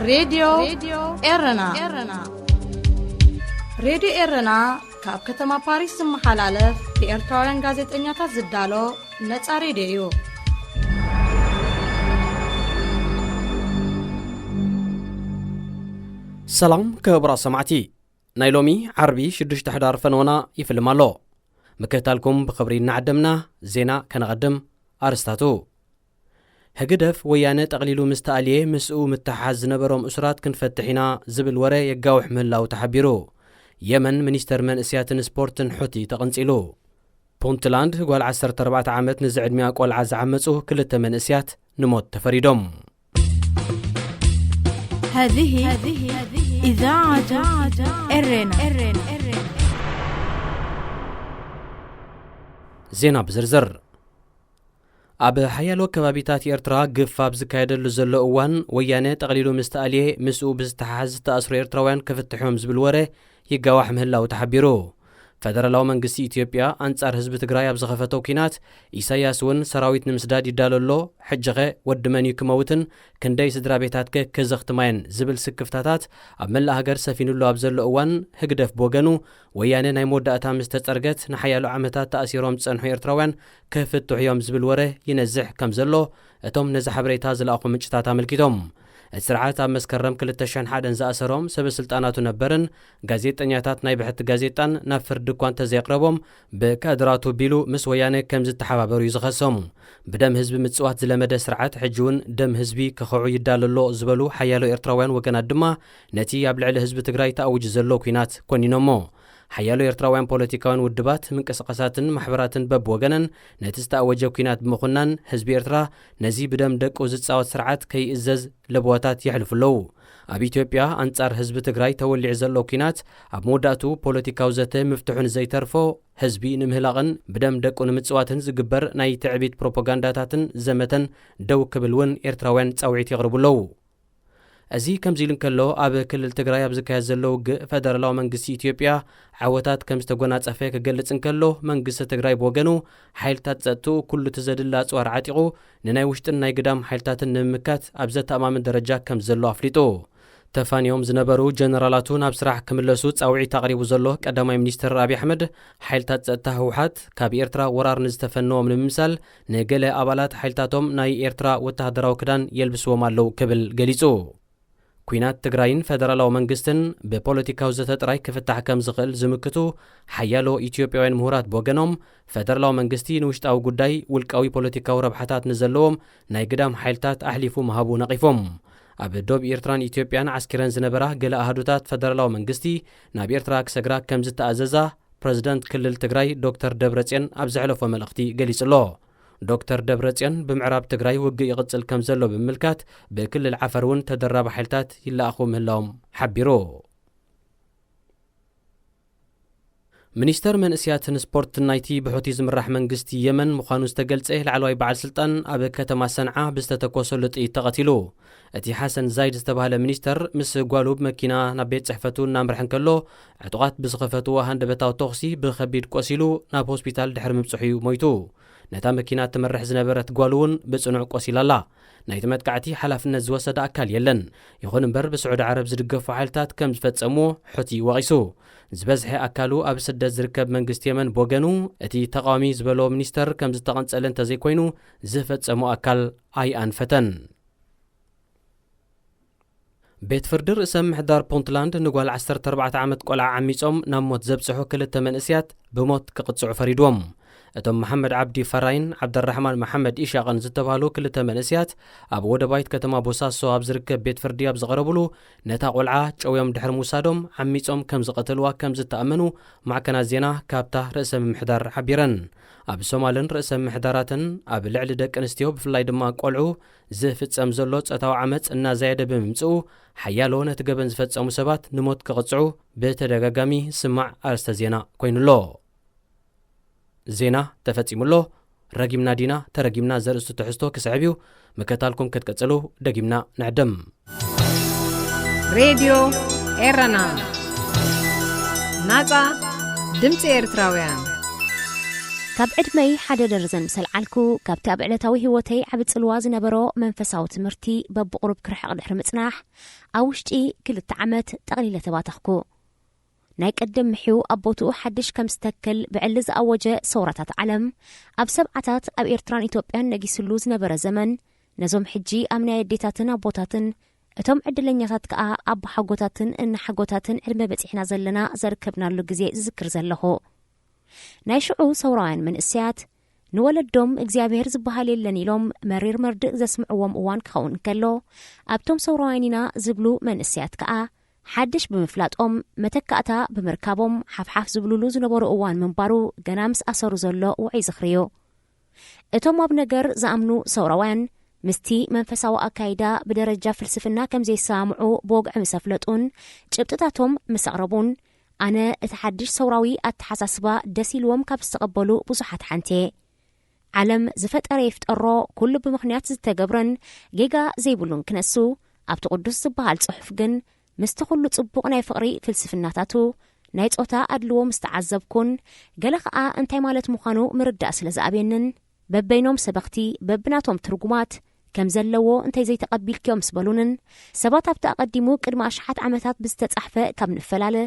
راديو إرنا راديو إرنا كاب كتما باريس محلالة لإرتوارن غازت إنياتا زدالو نتا راديو سلام كبرا سمعتي نايلومي عربي شدش تحدار فنونا يفلم الله مكتالكم بخبرين نعدمنا زينا كنقدم أرستاتو هجدف ويانا تقليلو مستقليه مسؤو متحاز نبرهم أسرات كنفتحينا زبل ورا يقاوح من الله تحبيرو يمن منيستر من اسياتن سبورتن حوتي تقنصيلو بونتلاند قال 14 عامت نزعد ميا قول عز عمصو كلتا من اسيات نموت تفريدهم هذه إذاعة إرنا زينا بزرزر أب حيالو كبابيتات إرترا قفاب زكايدلو زلو أوان وياني تقليلو مستقليه مسؤو بزتحاز تأسر إرتراوان كفتحوهم زبالوره يقاوح مهلا وتحبيرو فدرلاو منقسي إثيوبيا أنصار حزب تግራይ ኣብ زخفتو كينات إساياس ون سراويت نمسداد يدالولو حجغه ودمن يكموتن كندي سدرا بيتاتك كزختماين زبل سكفتاتات ኣብ ملا هاجر سفينلو ኣብ ዘሎ እዋን ህግደፍ ቦገኑ ወያነ ናይ ሞዳእታ ምስተጸርገት ንሓያሎ ዓመታት ተኣሲሮም ጸንሑ ኤርትራውያን ከፍትሕዮም ዝብል ወረ ይነዝሕ ከም ዘሎ እቶም ነዚ ሓበሬታ ዝለኣኹ ምንጭታት ኣመልኪቶም السرعات ኣብ መስከረም 2001 ዝኣሰሮም ሰበስልጣናቱ ነበርን ጋዜጠኛታት ናይ ብሕቲ ጋዜጣን ናብ ፍርዲ እኳ እንተዘይቕረቦም ብካድራቱ ቢሉ ምስ ወያነ ከም ዝተሓባበሩ ይዝኸሶም ብደም ህዝቢ ምጽዋት ዝለመደ ስርዓት ሕጂውን ደም ህዝቢ ክኸዑ ይዳለሎ ዝበሉ ሓያሎ ኤርትራውያን ወገናት ድማ ነቲ ኣብ ልዕሊ ህዝቢ ትግራይ ተኣውጅ ዘሎ ኩናት ኮኒኖሞ حيالو إرتراوያን ፖለቲካውን ውድባት ምንቅስቃሳትን ማሕበራትን በብ ወገነን ነቲ ዝተኣወጀ ኩናት ብምኹናን ህዝቢ ኤርትራ ነዚ ብደም ደቁ ዝጻወት ስርዓት ከይእዘዝ ለቦታት ይሕልፍለው ኣብ ኢትዮጵያ አንጻር ህዝቢ ትግራይ ተወሊዕ ዘሎ ኩናት ኣብ መወዳእቱ ፖለቲካው ዘተ ምፍትሑን ዘይተርፎ ህዝቢ ንምህላቕን ብደም ደቁ ንምጽዋትን ዝግበር ናይ ትዕቢት ፕሮፓጋንዳታትን ዘመተን ደው ክብልውን ኤርትራውያን ጻውዒት ይቕርቡለው أزي كم زيلن كله أب كل التجري أبزك هزلو فدرلاو منجس إثيوبيا عوتات كم استجونات أفريقيا جلت إن كله منجس التجري بوجنو حيلتات زتو كل تزدلات وارعتقو نناوشتن نايقدام حيلتات النمكات أبزت أمام الدرجة كم زلو أفليتو تفان يوم زنبرو جنرالاتون أبصراح كملسوت أوعي تقريب زلو قدام مينستر أبي أحمد حيلتات زتهوحات كابي إرترا ورار نزتفنو من المثال نقل أبالات حيلتاتهم ناي إرترا وتهدراو كدان يلبسوا مالو قبل جليسو ኩናት ትግራይን ፌደራላዊ መንግስትን በፖለቲካው ዘተጥራይ ክፍታሕ ከም ዝኽእል ዝምክቱ ሓያሎ ኢትዮጵያውያን ምሁራት በወገኖም ፌደራላዊ መንግስቲ ንውሽጣዊ ጉዳይ ውልቃዊ ፖለቲካዊ ረብሓታት ንዘለዎም ናይ ግዳም ሓይልታት ኣሕሊፉ መሃቡ ነቒፎም ኣብ ዶብ ኤርትራን ኢትዮጵያን ዓስኪረን ዝነበራ ገለ ኣህዱታት ፌደራላዊ መንግስቲ ናብ ኤርትራ ክሰግራ ከም ዝተኣዘዛ ፕሬዝዳንት ክልል ትግራይ ዶክተር ደብረጽዮን ኣብ ዘሕለፎ መልእኽቲ ገሊጹሎ دكتور دبرتيان بمعراب تجري وجي يغتسل كم زلوا بملكات بكل العفرون تدرب حيلتات إلا أخو مهلهم حبيرو منيستر من اسياتن سبورت نايتي بحوتيزم الرحمن قستي يمن مخانو استقلت ايه العلوي بعد سلطان ابا كتما سنعة بستتكوسلت ايه تغتلو اتي حسن زايد استبهال منيستر مس قوالو بمكينة نبيت صحفتو نامرحن كلو اعتقات بسخفتو هاند بتاو توغسي بخبيد كوسيلو ناب هوسبيتال دحر مبصحيو مويتو نتا مكينات تمرح زنبرت قوالون بصنع قوسيلالا نايت متقعتي حلفنا زوسد أكل يلن يخون مبر بسعود عرب زرقف حالتات كم زفتسمو حتي وغيسو زبزح أكلو أبسد زركب منقست يمن بوغنو اتي تقامي زبلو منيستر كم زتغنس ألن تزيكوينو زفتسمو أكل أي أنفتن بيت فردر اسم محدار بونتلاند نقول 14 عامت قلع عميصهم نموت زبصحو كل التمنسيات بموت كقطعو فريدوم أتم محمد عبدي فراين عبد الرحمن محمد إيشاقن زتبالو كل تمنسيات أبو ودبايت كتما بوساسو أبزركب بيت فردي أبزغربلو نتا قلعة جويم دحر موسادهم عميصهم كم زقتلوا كم زتأمنوا مع كنا زينا كابته رئيس محدار حبيرن أب سومالن رئيس محداراتن أب لعل دك انستيو بفلاي دما قلعو زفت أمزلوت أتاو عمت إنا زايد بممسو حيالو نتقبن زفت أمسبات نموت كقطعو بتدقاقامي سمع أرستزينا كوينلو زينا تفتيملو رقمنا دينا ترقمنا زرستو تحستو كسعبيو مكتالكم كتكتسلو دقمنا نعدم راديو إرنا ناتا دمت إرتراويان ካብ ዕድመይ ሓደ ደርዘን ሰልዓልኩ ካብቲ ኣብ ዕለታዊ ህይወተይ ዓብ ጽልዋ ዝነበሮ መንፈሳዊ ትምህርቲ በብቕሩብ ክርሕቕ ድሕሪ ምጽናሕ ኣብ ውሽጢ 2 ዓመት ጠቕሊለ ተባተኽኩ ናይ ቀደም ምሕዩ ኣቦትኡ ሓድሽ ከም ዝተክል ብዕሊ ዝኣወጀ ሰውራታት ዓለም ኣብ ሰብዓታት ኣብ ኤርትራን ኢትዮጵያን ነጊስሉ ዝነበረ ዘመን ነዞም ሕጂ ኣብ ናይ ኣዴታትን ኣቦታትን እቶም ዕድለኛታት ከዓ ኣብ ሓጎታትን እናሓጎታትን ዕድመ በፂሕና ዘለና ዘርከብናሉ ግዜ ዝዝክር ዘለኹ ናይ ሽዑ ሰውራውያን መንእስያት ንወለዶም እግዚኣብሔር ዝበሃል የለን ኢሎም መሪር መርድእ ዘስምዕዎም እዋን ክኸውን ከሎ ኣብቶም ሰውራውያን ኢና ዝብሉ መንእስያት ከዓ ሓድሽ ብምፍላጦም መተካእታ ብምርካቦም ሓፍሓፍ ዝብሉሉ ዝነበሩ እዋን ምንባሩ ገና ምስ ኣሰሩ ዘሎ ውዒ ዝኽርዩ እቶም ኣብ ነገር ዝኣምኑ ሰውራውያን ምስቲ መንፈሳዊ ኣካይዳ ብደረጃ ፍልስፍና ከም ዘይሰምዑ ብወግዒ ምስ ኣፍለጡን ጭብጥታቶም ምስ ኣቕረቡን ኣነ እቲ ሓድሽ ሰውራዊ ኣተሓሳስባ ደስ ኢልዎም ካብ ዝተቐበሉ ብዙሓት ሓንቲ ዓለም ዝፈጠረ ይፍጠሮ ኩሉ ብምኽንያት ዝተገብረን ጌጋ ዘይብሉን ክነሱ ኣብቲ ቅዱስ ዝበሃል ጽሑፍ ግን ምስቲ ኩሉ ጽቡቕ ናይ ፍቕሪ ፍልስፍናታቱ ናይ ጾታ ኣድልዎ ምስተዓዘብኩን ገለ ከዓ እንታይ ማለት ምዃኑ ምርዳእ ስለ ዝኣብየንን በበይኖም ሰበኽቲ በብናቶም ትርጉማት ከም ዘለዎ እንታይ ዘይተቐቢልክዮም ስበሉንን ሰባት ኣብቲ ኣቐዲሙ ቅድሚ ኣሽሓት ዓመታት ብዝተጻሕፈ ካብ ንፈላለ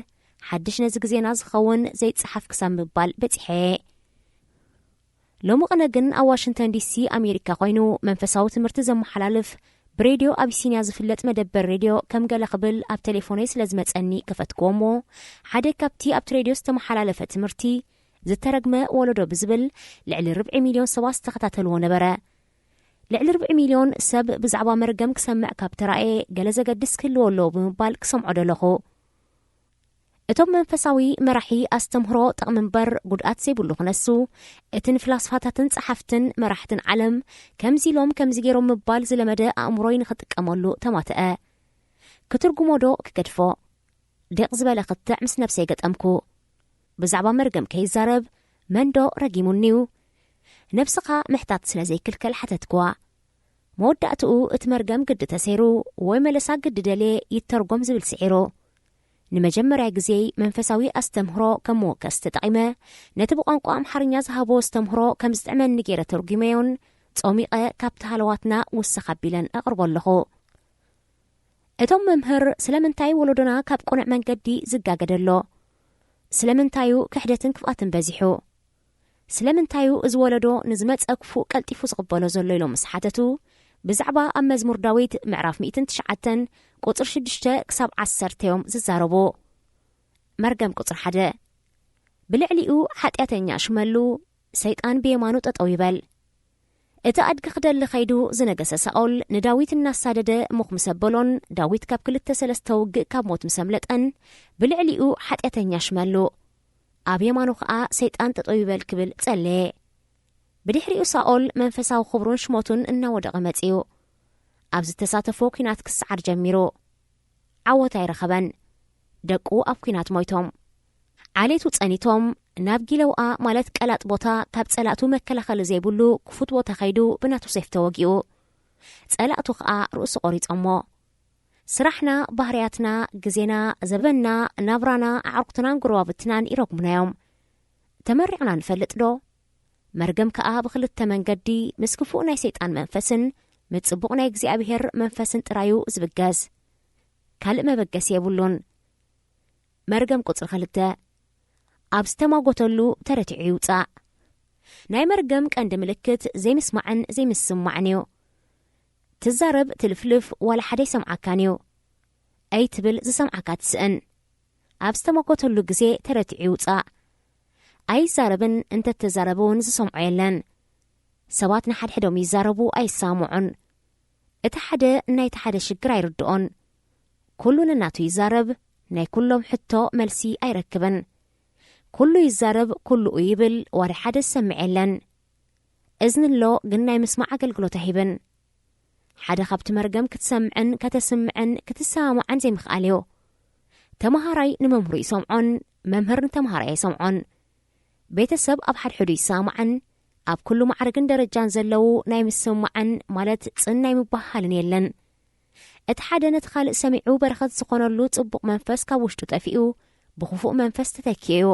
ሓድሽ ነዚ ግዜና ዝኸውን ዘይጽሓፍ ክሳብ ምባል በፂሐ ሎሚ ቅነ ግን ኣብ ዋሽንተን ዲሲ ኣሜሪካ ኮይኑ መንፈሳዊ ትምህርቲ ዘመሓላልፍ ብሬድዮ ኣቢሲንያ ዝፍለጥ መደበር ሬድዮ ከም ገለ ክብል ኣብ ቴሌፎነይ ስለ ዝመጸኒ ከፈትክዎ እሞ ሓደ ካብቲ ኣብቲ ሬድዮ ዝተመሓላለፈ ትምህርቲ ዝተረግመ ወለዶ ብዝብል ልዕሊ 4 ሚልዮን ሰባት ዝተኸታተልዎ ነበረ ልዕሊ 4 ሚልዮን ሰብ ብዛዕባ መርገም ክሰምዕ ካብ ተራእየ ገለ ዘገድስ ክህልዎ ኣለዎ ብምባል ክሰምዖ ደለኹ እቶም መንፈሳዊ መራሒ ኣስተምህሮ ጥቕሚ እምበር ጉድኣት ዘይብሉ ክነሱ እቲ ንፍላስፋታትን ጸሓፍትን መራሕትን ዓለም ከምዚ ኢሎም ከምዚ ገይሮም ምባል ዝለመደ ኣእምሮይ ንኽጥቀመሉ ተማትአ ክትርጉሞ ዶ ክገድፎ ደቕ ዝበለ ክትዕ ምስ ነፍሰይ ገጠምኩ ብዛዕባ መርገም ከይዛረብ መንዶ ረጊሙኒው ነፍስኻ ምሕታት ስለ ዘይክልከል ሓተትክዋ መወዳእትኡ እቲ መርገም ግዲ ተሰይሩ ወይ መለሳ ግዲ ደልየ ይተርጎም ዝብል ስዒሩ ንመጀመርያ ግዜ መንፈሳዊ ኣስተምህሮ ከም መወከስ ተጠቒመ ነቲ ብቋንቋ ኣምሓርኛ ዝሃቦ ኣስተምህሮ ከም ዝጥዕመኒ ገይረ ተርጉመዮን ጾሚቐ ካብቲ ሃለዋትና ውስኽ ኣቢለን ኣቕርቦ ኣለኹ እቶም መምህር ስለምንታይ ወለዶና ካብ ቁኑዕ መንገዲ ዝጋገደሎ ስለምንታዩ ክሕደትን ክፍኣትን በዚሑ ስለምንታዩ እዚ ወለዶ ንዝመፀ ክፉእ ቀልጢፉ ዝቕበሎ ዘሎ ኢሎም ምስ ሓተቱ ብዛዕባ ኣብ መዝሙር ዳዊት ምዕራፍ 109 ቁፅር 6 ክሳብ 10 ዮም ዝዛረቡ መርገም ቁፅር 1 ብልዕሊኡ ሓጢአተኛ ሽመሉ ሰይጣን ብየማኑ ጠጠው ይበል እቲ ኣድጊ ክደሊ ኸይዱ ዝነገሰ ሳኦል ንዳዊት እናሳደደ ሙኽ ምሰበሎን ዳዊት ካብ 2-3 ውግእ ካብ ሞት ምሰምለጠን ብልዕሊኡ ሓጢአተኛ ሽመሉ ኣብ የማኑ ከዓ ሰይጣን ጠጠው ይበል ክብል ጸለየ ብድሕሪኡ ሳኦል መንፈሳዊ ክብሩን ሽሞቱን እናወደቐ መጺኡ ኣብ ዝተሳተፎ ኩናት ክስዓር ጀሚሩ ዓወት ኣይረኸበን ደቁ ኣብ ኩናት ሞይቶም ዓሌቱ ጸኒቶም ናብ ጊለውኣ ማለት ቀላጥ ቦታ ካብ ጸላእቱ መከላኸሊ ዘይብሉ ክፉት ቦታ ኸይዱ ብናቱ ሰይፍ ተወጊኡ ጸላእቱ ከዓ ርእሱ ቆሪጾሞ ስራሕና ባህርያትና ግዜና ዘበና ናብራና ኣዕርክትናን ጉርባብትናን ይረግሙናዮም ተመሪዕና ንፈልጥ ዶ መርገም ከዓ ብክልተ መንገዲ ምስ ክፉእ ናይ ሰይጣን መንፈስን ምጽቡቕ ናይ እግዚኣብሔር መንፈስን ጥራዩ ዝብገዝ ካልእ መበገሲ የብሉን መርገም ቁፅሪ 2 ኣብ ዝተማጎተሉ ተረቲዑ ይውፃእ ናይ መርገም ቀንዲ ምልክት ዘይምስማዕን ዘይምስማዕን እዩ ትዛረብ ትልፍልፍ ዋላ ሓደ ይሰምዓካን እዩ ኣይ ትብል ዝሰምዓካ ትስእን ኣብ ዝተማጎተሉ ግዜ ተረቲዑ ይውፃእ ኣይዛረብን እንተተዛረበውን ዝሰምዖ የለን ሰባት ንሓድሕዶም ይዛረቡ ኣይሳምዑን እቲ ሓደ ናይቲ ሓደ ሽግር ኣይርድኦን ኩሉ ንናቱ ይዛረብ ናይ ኩሎም ሕቶ መልሲ ኣይረክብን ኩሉ ይዛረብ ኩሉ ይብል ዋሪ ሓደ ዝሰምዕ የለን እዝንሎ ግን ናይ ምስማዕ ኣገልግሎት ኣይሂብን ሓደ ካብቲ መርገም ክትሰምዕን ከተስምዕን ክትሰማምዓን ዘይምኽኣል እዩ ተምሃራይ ንመምህሩ ይሰምዖን መምህር ንተምሃራይ ኣይሰምዖን ቤተሰብ ኣብ ሓድሕዱ ይሰማዕን ኣብ ኩሉ ማዕርግን ደረጃን ዘለው ናይ ምስማዕን ማለት ጽናይ ምባሃልን የለን እቲ ሓደ ነቲ ካልእ ሰሚዑ በረኸት ዝኾነሉ ጽቡቕ መንፈስ ካብ ውሽጡ ጠፊኡ ብኽፉእ መንፈስ ተተኪዩ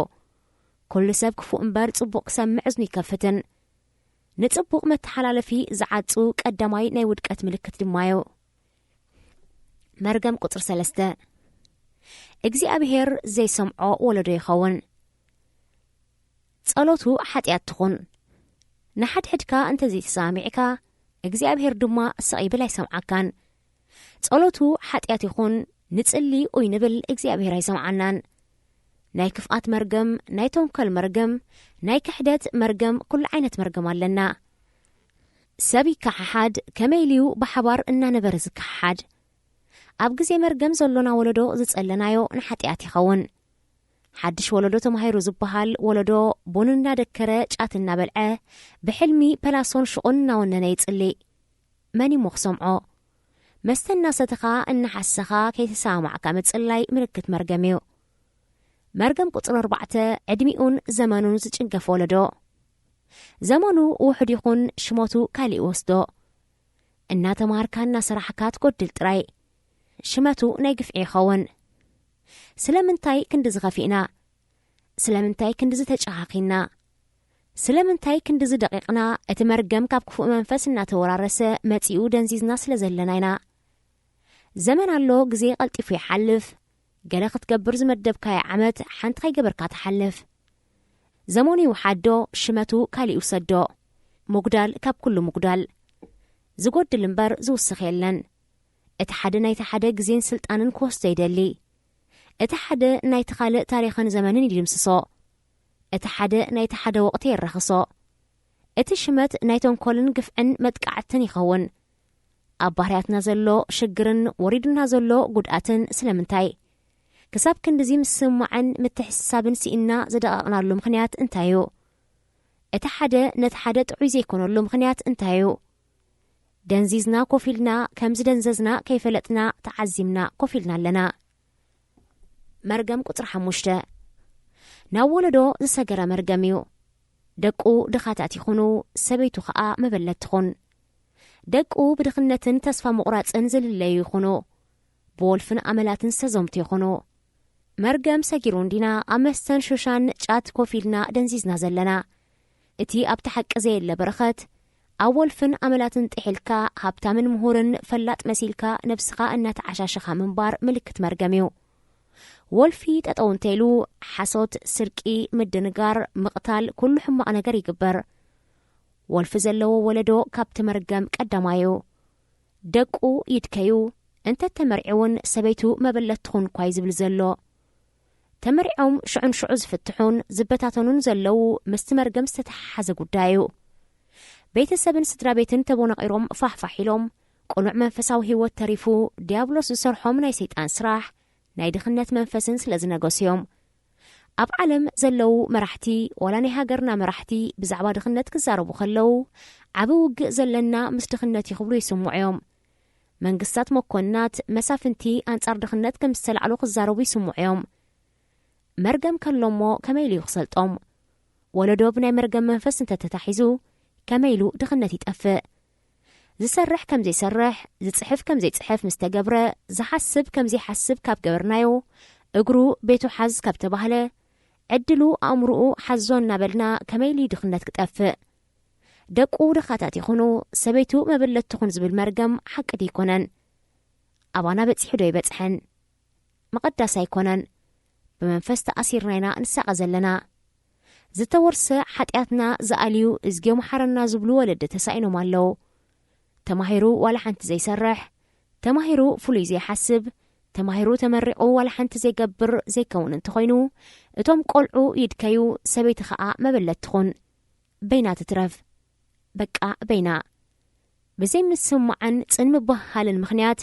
كل سب كفو انبر صبوق سمع زني كفتن نصبوق متحلالفي زعاصو قدماي ناي ودقت ملكت دمايو مرقم قطر 3 እግዚአብሔር ዘይሰምዖ ወለዶ ይኸውን ጸሎቱ ኃጢአት ትኹን ንሓድሕድካ እንተ ዘይተሳሚዕካ እግዚአብሔር ድማ ሰቂብል ኣይሰምዓካን ጸሎቱ ኃጢአት ይኹን ንጽሊ ኦይ ንብል እግዚአብሔር ኣይሰምዓናን ናይ ክፍኣት መርገም ናይ ተንኮል መርገም ናይ ክሕደት መርገም ኩሉ ዓይነት መርገም ኣለና ሰቢ ከሓሓድ ከመይልዩ ብሓባር እናነበረ ዝከሓድ ኣብ ግዜ መርገም ዘሎና ወለዶ ዝጸለናዮ ንሓጢአት ይኸውን ሓድሽ ወለዶ ተማሂሩ ዝበሃል ወለዶ ቡንና ደከረ ጫት እናበልዐ ብሕልሚ ፐላሶን ሽቁን እናወነነ ይጽሊ መን ይሞኽሰምዖ መስተና ሰተኻ እናሓሰኻ ከይተሳማዕካ ምጽላይ ምልክት መርገም እዩ መርገም ቁጥር 4 ዕድሚኡን ዘመኑን ዝጭንገፍ ወለዶ ዘመኑ ውሕድ ይኹን ሽሞቱ ካሊእ ወስዶ እናተማሃርካ እናሰራሕካ ትጎድል ጥራይ ሽመቱ ናይ ግፍዒ ይኸውን ስለምንታይ ክንዲ ዝኸፊእና ስለምንታይ ክንዲ ዝተጨኻኺና ስለምንታይ ክንዲ ዝደቂቕና እቲ መርገም ካብ ክፉእ መንፈስ እናተወራረሰ መጺኡ ደንዚዝና ስለ ዘለና ኢና ዘመን ኣሎ ግዜ ቀልጢፉ ይሓልፍ ገለ ክትገብር ዝመደብካዮ ዓመት ሓንቲ ከይገበርካ ትሓልፍ ዘመኑ ይውሓዶ ሽመቱ ካሊእ ይውሰዶ ሙጉዳል ካብ ኩሉ ሙጉዳል ዝጎድል እምበር ዝውስኽ የለን እቲ ሓደ ናይቲ ሓደ ግዜን ስልጣንን ክወስዶ ይደሊ እቲ ሓደ ናይቲ ካልእ ታሪኽን ዘመንን ይድምስሶ እቲ ሓደ ናይቲ ሓደ ወቕቲ ይረኽሶ እቲ ሽመት ናይ ተንኮልን ግፍዕን መጥቃዕትን ይኸውን ኣብ ባህርያትና ዘሎ ሽግርን ወሪድና ዘሎ ጉድኣትን ስለምንታይ ክሳብ ክንዲዚ ምስማዕን ምትሕሳብን ሲኢና ዘደቃቕናሉ ምኽንያት እንታይ እዩ እቲ ሓደ ነቲ ሓደ ጥዑይ ዘይኮነሉ ምኽንያት እንታይ እዩ ደንዚዝና ኮፊልና ከም ዝደንዘዝና ከይፈለጥና ተዓዚምና ኮፊልና ኣለና መርገም ቁጥር 5 ናብ ወለዶ ዝሰገረ መርገም እዩ ደቁ ድኻታት ይኹኑ ሰበይቱ ከዓ መበለት ትኹን ደቁ ብድኽነትን ተስፋ ምቑራፅን ዝልለዩ ይኹኑ ብወልፍን ኣመላትን ዝተዘምቱ ይኹኑ መርገም ሰጊሩ እንዲና ኣብ መስተን ሹሻን ጫት ኮፊልና ደንዚዝና ዘለና እቲ ኣብቲ ሓቂ ዘየለ በረኸት ኣብ ወልፍን ኣመላትን ጥሒልካ ሃብታምን ምሁርን ፈላጥ መሲልካ ነብስኻ እናተዓሻሸኻ ምንባር ምልክት መርገም እዩ ወልፊ ጠጠው እንተይሉ ሓሶት ስርቂ ምድንጋር ምቕታል ኩሉ ሕማቕ ነገር ይግበር ወልፊ ዘለዎ ወለዶ ካብቲ መርገም ቀዳማዩ ደቁ ይድከዩ እንተ ተመርዒውን ሰበይቱ መበለት ትኹን ኳይ ዝብል ዘሎ ተመርዖም ሽዑን ሽዑ ዝፍትሑን ዝበታተኑን ዘለው ምስቲ መርገም ዝተተሓሓዘ ጉዳዩ ቤተሰብን ስድራ ቤትን ተቦናቂሮም ፋሕፋሕ ኢሎም ቁኑዕ መንፈሳዊ ህይወት ተሪፉ ዲያብሎስ ዝሰርሖም ናይ ሰይጣን ስራሕ ናይ ድኽነት መንፈስን ስለ ዝነገስዮም ኣብ ዓለም ዘለው መራሕቲ ወላ ናይ ሃገርና መራሕቲ ብዛዕባ ድኽነት ክዛረቡ ከለው ዓብ ውግእ ዘለና ምስ ድኽነት ይኽብሉ ይስምዑዮም መንግስታት መኮንናት መሳፍንቲ አንጻር ድኽነት ከም ዝተላዕሉ ክዛረቡ ይስምዑዮም መርገም ከሎሞ ከመይሉ ይኽሰልጦም ወለዶ ብናይ መርገም መንፈስ እንተተታሒዙ ከመይሉ ድኽነት ይጠፍእ ዝሰርሕ ከም ዘይሰርሕ ዝጽሕፍ ከም ዘይጽሕፍ ምስተገብረ ዝሓስብ ከም ዘይሓስብ ካብ ገበርናዮ እግሩ ቤቱ ሓዝ ካብ ተባህለ ዕድሉ ኣእምሩኡ ሓዞ እናበልና ከመይሉ ድኽነት ክጠፍእ ደቁ ድኻታት ይኹኑ ሰበይቱ መበለት ትኹን ዝብል መርገም ሓቅድ ይኮነን ኣባና በፂሑ ዶ ይበፅሐን መቐዳስ ኣይኮነን ብመንፈስ ተኣሲርና ኢና ንሳቐ ዘለና ዝተወርሰ ሓጢኣትና ዝኣልዩ እዝጌ መሓረና ዝብሉ ወለዲ ተሳኢኖም ኣለው ተማሂሩ ዋላ ሓንቲ ዘይሰርሕ ተማሂሩ ፍሉይ ዘይሓስብ ተማሂሩ ተመሪቑ ዋላ ሓንቲ ዘይገብር ዘይከውን እንተኾይኑ እቶም ቆልዑ ይድከዩ ሰበይቲ ከዓ መበለት ትኹን በይና ትትረፍ በቃ በይና ብዘይ ምስማዕን ጽንሚ ባህልን ምኽንያት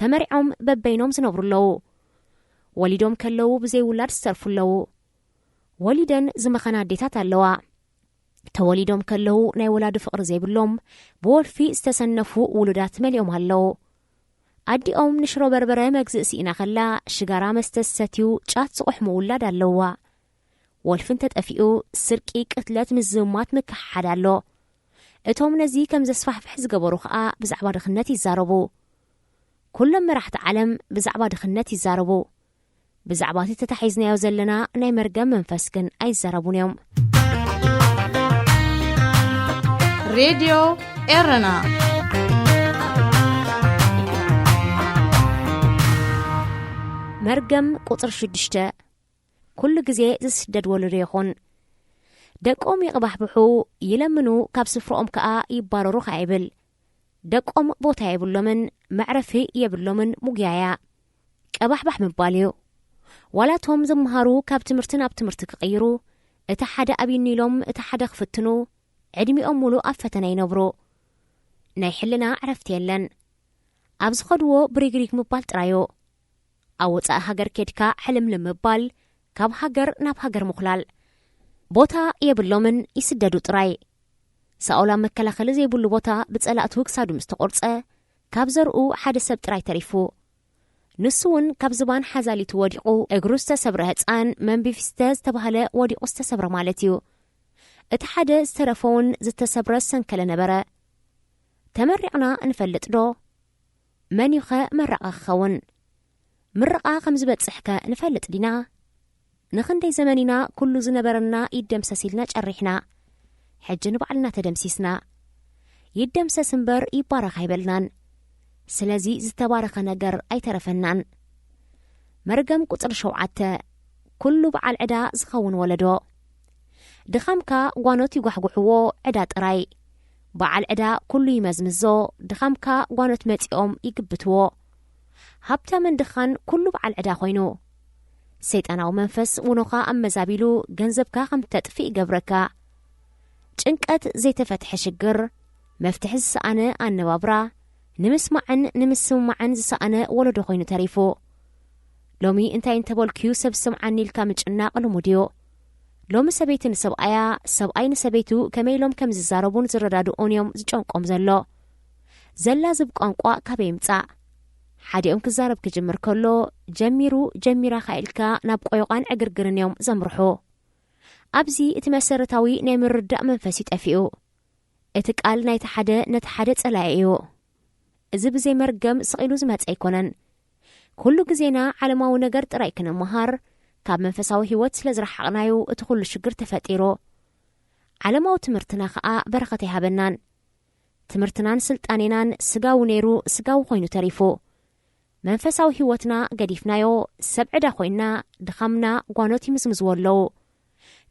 ተመሪዖም በበይኖም ዝነብሩ ኣለው ወሊዶም ከለው ብዘይ ውላድ ዝተርፉ ኣለው ወሊደን ዝመኸና ኣዴታት ኣለዋ ተወሊዶም ከለው ናይ ወላዲ ፍቕሪ ዘይብሎም ብወልፊ ዝተሰነፉ ውሉዳት መሊኦም ኣለው ኣዲኦም ንሽሮ በርበረ መግዝእ ሲኢና ኸላ ሽጋራ መስተሰትዩ ጫት ዝቑሕሙ ውላድ ኣለዋ ወልፍን ተጠፊኡ ስርቂ ቅትለት ምዝማት ምክሓድ ኣሎ እቶም ነዚ ከም ዘስፋሕፍሕ ዝገበሩ ከዓ ብዛዕባ ድኽነት ይዛረቡ ኩሎም መራሕቲ ዓለም ብዛዕባ ድኽነት ይዛረቡ ብዛዕባ እቲ ተታሒዝናዮ ዘለና ናይ መርገም መንፈስ ግን ኣይዘረቡን እዮም። ሬድዮ ኤረና መርገም ቁጥር 6 ኩሉ ግዜ ዝስደድ ወለዶ ይኹን ደቆም ይቕባሕብሑ ይለምኑ ካብ ስፍሮኦም ከዓ ይባረሩ ኸይብል ደቆም ቦታ የብሎምን መዕረፊ የብሎምን ሙግያያ ቀባሕባሕ ምባል እዩ። ዋላቶም ዝመሃሩ ካብ ትምህርቲ ናብ ትምህርቲ ክቕይሩ እቲ ሓደ ኣብይኒሎም እቲ ሓደ ክፍትኑ ዕድሚኦም ሙሉ ኣብ ፈተና ይነብሩ። ናይ ሕልና ዕረፍቲ የለን። ኣብ ዝኸድዎ ብሪግሪግ ምባል ጥራዮ ኣብ ወፃኢ ሃገር ኬድካ ሕልምልም ምባል ካብ ሃገር ናብ ሃገር ምኹላል ቦታ የብሎምን ይስደዱ ጥራይ። ሳኦል ኣብ መከላኸሊ ዘይብሉ ቦታ ብጸላእቱ ክሳዱ ምስ ተቖርጸ ካብ ዘርኡ ሓደ ሰብ ጥራይ ተሪፉ። ንሱ እውን ካብ ዝባን ሓዛሊቱ ወዲቑ እግሩ ዝተሰብረ ህፃን መንቢፊስተ ዝተባህለ ወዲቑ ዝተሰብረ ማለት እዩ። እቲ ሓደ ዝተረፈውን ዝተሰብረ ሰንከለ ነበረ። ተመሪቕና እንፈልጥ ዶ? መን ይኸ መረቓ ክኸውን? ምርቓ ከም ዝበጽሕከ ንፈልጥ ዲና? ንኽንደይ ዘመኒና ኩሉ ዝነበረና ይደምሰሲልና ጨሪሕና ሕጂ ንባዕልና ተደምሲስና። ይደምሰስ እምበር ይባረኽ ኣይበልናን። ስለዚ ዝተባረኸ ነገር ኣይተረፈናን። መርገም ቁጥር 7 ኩሉ በዓል ዕዳ ዝኸውን ወለዶ ድኻምካ ጓኖት ይጓሕጉሕዎ ዕዳ ጥራይ በዓል ዕዳ ኩሉ ይመዝምዞ ድኻምካ ጓኖት መጺኦም ይግብትዎ። ሃብታምን ድኻን ኩሉ በዓል ዕዳ ኮይኑ ሰይጣናዊ መንፈስ ውኖኻ ኣመዛቢሉ ገንዘብካ ከም ተጥፊ ይገብረካ። ጭንቀት ዘይተፈትሐ ሽግር መፍትሒ ዝሰኣነ ኣነባብራ ንምስማዕን ንምስማዕን ዝሰኣነ ወለዶ ኮይኑ ተሪፉ። ሎሚ እንታይ እንተበልክዩ ሰብ ስምዓኒ ኢልካ ምጭናቕ ልሙድዮ። ሎሚ ሰበይቲ ንሰብኣያ ሰብኣይ ንሰበይቱ ከመኢሎም ከም ዝዛረቡን ዝረዳድኡን እዮም ዝጨንቆም ዘሎ። ዘላ ዝብ ቋንቋ ካበይ ይምጻእ? ሓዲኦም ክዛረብ ክጅምር ከሎ ጀሚሩ ጀሚራ ኻኢልካ ናብ ቆይቋን ዕግርግርን እዮም ዘምርሑ። ኣብዚ እቲ መሰረታዊ ናይ ምርዳእ መንፈስ ይጠፊኡ። እቲ ቃል ናይቲ ሓደ ነቲ ሓደ ጸላኢ እዩ። እዚ ብዘይ መርገም ስቒሉ ዝመጽ ኣይኮነን። ኩሉ ግዜና ዓለማዊ ነገር ጥራይ ክንመሃር ካብ መንፈሳዊ ህይወት ስለ ዝረሓቕናዩ እቲ ኩሉ ሽግር ተፈጢሮ። ዓለማዊ ትምህርትና ከዓ በረኸት ይሃበናን። ትምህርትናን ስልጣኔናን ስጋዊ ነይሩ ስጋዊ ኮይኑ ተሪፉ። መንፈሳዊ ህይወትና ገዲፍናዮ ሰብ ዕዳ ኮይና ድኻምና ጓኖት ይምዝምዝዎ ኣለዉ።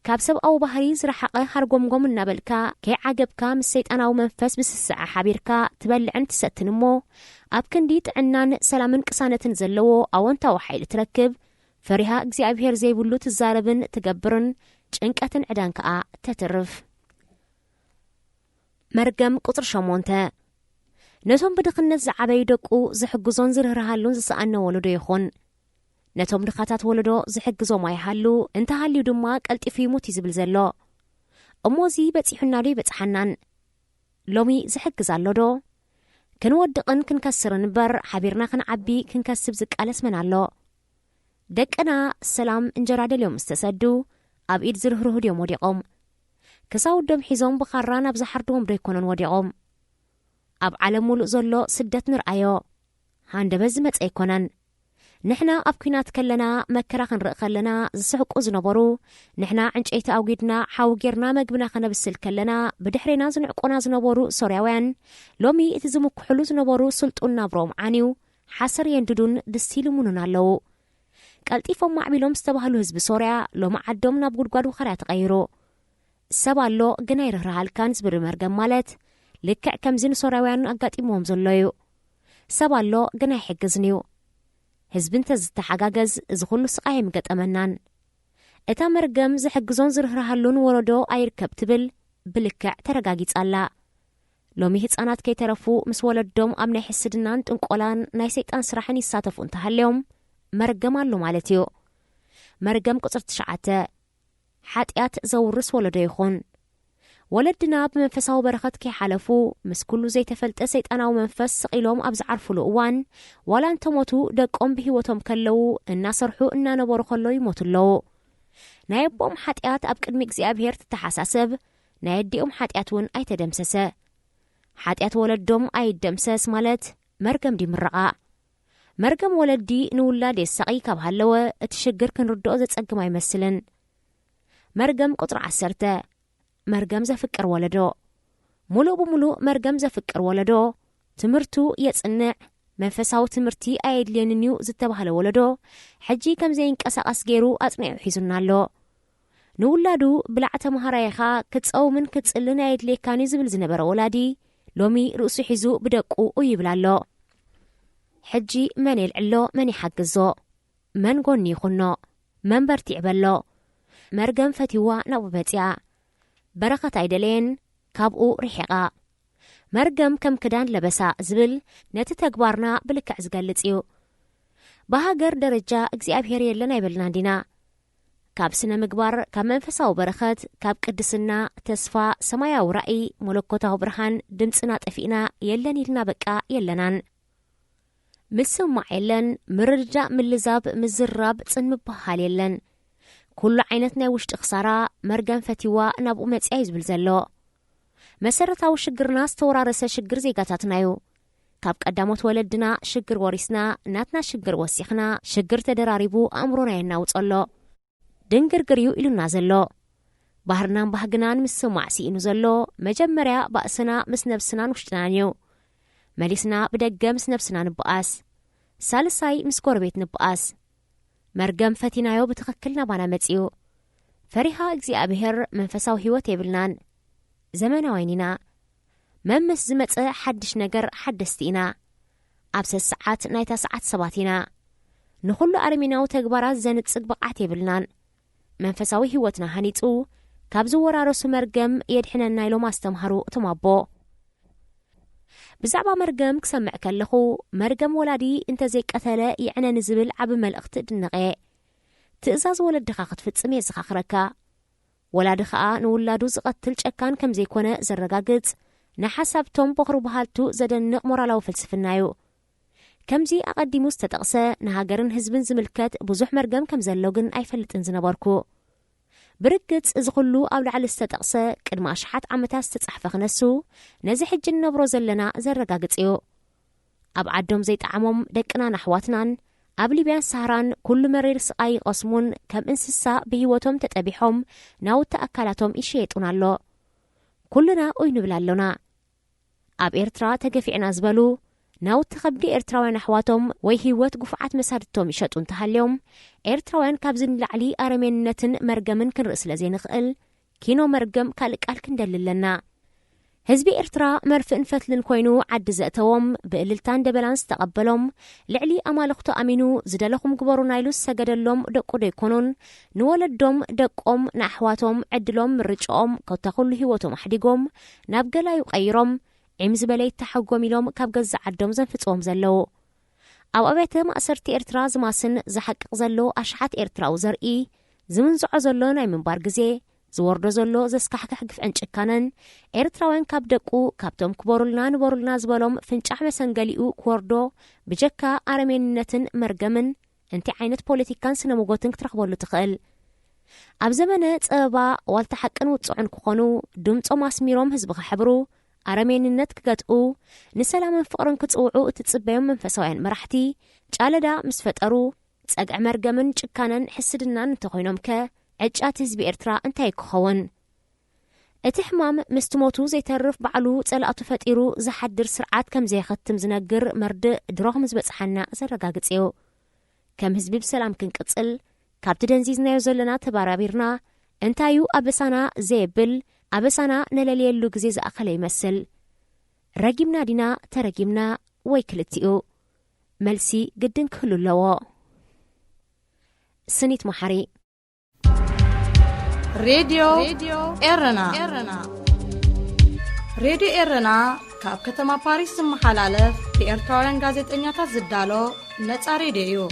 ካብ ሰብኣዊ ባህሪ ዝረሓቐ ሃርጎምጎም እናበልካ ከይዓገብካ ምስ ሰይጣናዊ መንፈስ ብስስዓ ሓቢርካ ትበልዕን ትሰትን እሞ ኣብ ክንዲ ጥዕናን ሰላምን ቅሳነትን ዘለዎ ኣወንታዊ ሓይሊ ትረክብ። ፈሪሃ እግዚኣብሔር ዘይብሉ ትዛረብን ትገብርን ጭንቀትን ዕዳን ከዓ ተትርፍ። መርገም ቁጥር 8 ነቶም ብድኽነት ዝዓበዩ ደቁ ዝሕግዞን ዝርህርሃሉን ዝሰኣነ ወለዶ ይኹን። ነቶም ድኻታት ወለዶ ዝሕግዞም ኣይሃሉ እንተሃልዩ ድማ ቀልጢፉ ይሙት እዩ ዝብል ዘሎ። እሞዚ በፂሑና ዶ ይበፅሓናን? ሎሚ ዝሕግዝ ኣሎ ዶ? ክንወድቕን ክንከስርን እምበር ሓቢርና ክንዓቢ ክንከስብ ዝቃለስ መን ኣሎ? ደቅና ሰላም እንጀራ ደልዮም ዝተሰዱ ኣብ ኢድ ዝርህርሁ ድዮም ወዲቖም። ክሳውዶም ሒዞም ብኻራ ናብ ዝሓርድዎም ዶ ይኮኑን ወዲቖም። ኣብ ዓለም ሙሉእ ዘሎ ስደት ንርአዮ ሃንደበት ዝመፀ ኣይኮነን። ንሕና ኣብ ኩናት ከለና መከራ ክንርኢ ከለና ዝስሕቁ ዝነበሩ ንሕና ዕንጨይቲ ኣውጊድና ሓዊ ጌርና መግብና ከነብስል ከለና ብድሕሪና ዝንዕቆና ዝነበሩ ሶርያውያን ሎሚ እቲ ዝምክሕሉ ዝነበሩ ስልጡን ናብሮም ዓንዩ ሓሰር የንድዱን ድስቲ ልሙኑን ኣለዉ። ቀልጢፎም ማዕቢሎም ዝተባህሉ ህዝቢ ሶርያ ሎሚ ዓዶም ናብ ጉድጓድ ውኸርያ ተቐይሩ። ሰብ ኣሎ ግን ኣይርህርሃልካን ዝብል መርገም ማለት ልክዕ ከምዚ ንሶርያውያን ኣጋጢሞዎም ዘሎ እዩ። ሰብ ኣሎ ግን ኣይሕግዝን እዩ። ህዝቢ እንተዝተሓጋገዝ እዚ ኩሉ ስቃይ የምገጠመናን። እታ መርገም ዝሕግዞን ዝርህርሃሉን ወለዶ ኣይርከብ ትብል ብልክዕ ተረጋጊጻላ። ሎሚ ህፃናት ከይተረፉ ምስ ወለዶም ኣብ ናይ ሕስድናን ጥንቆላን ናይ ሰይጣን ስራሕን ይሳተፉ እንተሃልዮም መርገም ኣሎ ማለት እዩ። መርገም ቁጥር 9 ሓጢኣት ዘውርስ ወለዶ ይኹን። ወለድና ብመንፈሳዊ በረኸት ከይሓለፉ ምስ ኩሉ ዘይተፈልጠ ሰይጣናዊ መንፈስ ስቒሎም ኣብ ዝዓርፍሉ እዋን ዋላ እንተሞቱ ደቆም ብሂወቶም ከለዉ እናሰርሑ እናነበሩ ከሎ ይሞቱ ኣለዉ። ናይ ኣቦኦም ሓጢኣት ኣብ ቅድሚ እግዚኣብሔር ትተሓሳሰብ ናይ ኣዲኦም ሓጢኣት እውን ኣይተደምሰሰ። ሓጢኣት ወለዶም ኣይደምሰስ ማለት መርገም ዲምርቓ። مرقم ولدي نولاد السقي كاب هلوة اتشجر كنردو زتصقم يمثلن مرقم قطر 10 مرقم زفكر ولدو ملو بملو مرقم زفكر ولدو تمرتو يتصنع منفساو تمرتي ايد ليننيو زتبهله ولدو حجي كم زين قسقس غيرو اصنع حيزنالو نولادو بلعته مهرايخا كتصو من كتصلنا ايد ليكاني زبل زنبره ولادي لومي رؤسو حيزو بدقو ويبلالو حجي من يلعلو من يحقزو من قوني خنو من برتيع بلو مرقم فتيوا نوبتيا بركة عيدلين كابقو رحيقا مرقم كم كدان لبسا زبل نتي تكبارنا بلكع زقالتيو بهاجر درجة اكزيابهير يلنا يبلنا دينا كاب سنة مقبار كاب منفساو برخت كاب قدسنا تسفا سماياو رأي ملكوتاو برهان دمسنا تفئنا يلن يلنا بكا يلنان مسمع يلن مرجع ملزاب مزراب تنمبهال يلن كل عينتنا وشت خسارة مرقم فتيوا نابو متعيز بالزلو مسرتاو شجر ناس تورارس شجر زيقاتاتنايو كاب قداموت ولدنا شجر وريسنا ناتنا شجر وسيخنا شجر تدراريبو أمرونا يناوطلو دنگرگريو إلو نازلو بحرنان بحقنان مسمع سيئنو زلو مجمريا بأسنا مسنبسنان وشتنانيو مليسنا بدقم مسنبسنان بقاس سالساي مسكور بيت نبقاس مرقم فتينايو بتخكلنا بانا متيو فريها اكزيابهر منفساو هيوت يبلنان زمانا وينينا ممس زمت حدش نجر حدستينا أبس الساعات نايتا ساعات سباتينا نخلو أرميناو تكبرات زنت صدبقات يبلنان منفساوي هيوتنا هنيتو كابزو ورارسو مرقم يدحنا نايلو ما استمهرو تمابو بزعبا مرقم كسمع كاللخو مرقم ولادي انت زي قتلا يعنا نزبل عب ملأخت دنغي تأزاز ولد دخاخت فتسمي زخاخركا ولاد خاء نولادو زقتل شكان كم زي كونه زرقاقت نحسب توم بخرو بحالتو زدن مرالاو فلسفنايو كم زي أقدمو استتقسى نهاجرن هزبن زملكات بزوح مرقم كم زلوغن أي فلتن زنباركو برقت زخلو أولع الاستتقسى كدما أشحات عمتا استتصحف خنسو نزح الجنة بروزلنا زرقاقت إيو أبعدهم زيت عموم دكنا نحواتنان قبل بيان سهران كل مرير سقاي قسمون كم انسسا بهيوتهم تتبيحهم ناو تأكلاتهم إشيطونالو كلنا وينبلالونا أب إرترا تقفعنا زبالو ناو تخبدي إرتراوين أحواتهم ويهيوت قفعات مساردتهم إشيطون تهاليهم إرتراوين كابزن لعلي أرمين نتن مرقمن كن رأس لزين غقل كينو مرقم كالك ألكن دللنا هزبي إرترا مرفئن فتلن كوينو عد زأتوهم بقللتان دبلانس تقبلهم لعلي أمالختو أمينو زدالهم قبارو نايلوس ساقدلهم دقو ديكونون نولدهم دقهم نحواتهم عدلهم مرجعهم كوتاقل هيوتهم حديقهم نابقلا يقيرهم عمز بلي تحقوم لهم كابقز عدهم زنفتوهم زلو أو أبيت مأسرتي إرترا زماسن زحق زلو أشحات إرترا وزرئي زمن زعو زلو ناي من بارقزي زوردو زلو زسكحكح فنچ كانن إرتراوين كاب دقو كابتوم كبورلنا نبورلنا زبالهم فنچح مسنقليو كوردو بجكا أرمينتن مرقمن انتي عينت بوليتيكان سنموغوتن كترخبولو تخيل أب زمنة أبا والتحقن وتصعن كخونو دمتو ماسميروم هزبخ حبرو أرمينت كقاتقو نسلام فقرن كتصوعو تتصبيهم من فسوين مرحتي جالدا مسفتقرو تساقع مرقمن چكانن حسدنا نتخوينوم كا عجات هزبي إرترا انتاي كخون اتحمام مستموتو زي ترف بعلو تسألقاتو فتيرو زحدر سرعات كم زي ختم زنقر مرد دروغ مزبقصحنا زرقاقتيو كم هزبي بسلام كنقصل كابت دنزيزنا يوزلنا تبارابيرنا انتايو أبسانا زيبل أبسانا نلاليلو قزيز أخلي يمثل رقيمنا دينا ترقيمنا ويكلتيو ملسي قدن كلو اللواء سنيت محاري راديو إرنا راديو إرنا كاب كتما باريس محلالف بإرتوارن غازت إنياتا زدالو نتا راديو